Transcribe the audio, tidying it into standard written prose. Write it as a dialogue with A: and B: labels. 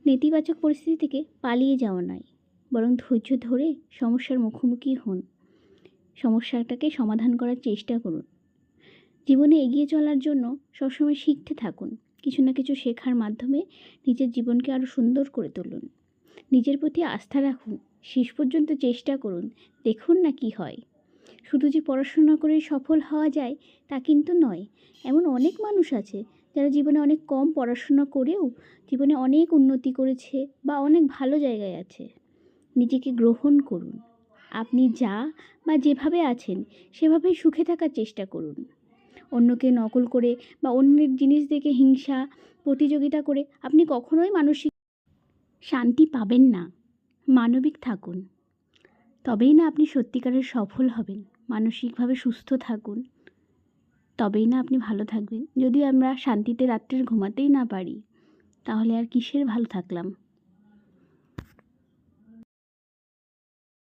A: নেতিবাচক পরিস্থিতি থেকে পালিয়ে যাওয়া নয়, বরং ধৈর্য ধরে সমস্যার মুখোমুখি হন। সমস্যাটাকে সমাধান করার চেষ্টা করুন। জীবনে এগিয়ে চলার জন্য সবসময় শিখতে থাকুন। কিছু না কিছু শেখার মাধ্যমে নিজের জীবনকে আরও সুন্দর করে তুলুন। নিজের প্রতি আস্থা রাখুন। শেষ পর্যন্ত চেষ্টা করুন, দেখুন না কি হয়। শুধু যে পড়াশোনা করে সফল হওয়া যায় তা কিন্তু নয়। এমন অনেক মানুষ আছে যারা জীবনে অনেক কম পড়াশোনা করেও জীবনে অনেক উন্নতি করেছে বা অনেক ভালো জায়গায় আছে। নিজেকে গ্রহণ করুন। আপনি যা বা যেভাবে আছেন সেভাবেই সুখে থাকার চেষ্টা করুন। অন্যকে নকল করে বা অন্যের জিনিস দেখে হিংসা, প্রতিযোগিতা করে আপনি কখনোই মানসিক শান্তি পাবেন না। মানবিক থাকুন, তবেই না আপনি সত্যিকারের সফল হবেন। মানসিকভাবে সুস্থ থাকুন, তবেই না আপনি ভালো থাকবেন। যদি আমরা শান্তিতে রাত্রে ঘুমাতেই না পারি, তাহলে আর কিসের ভালো থাকলাম।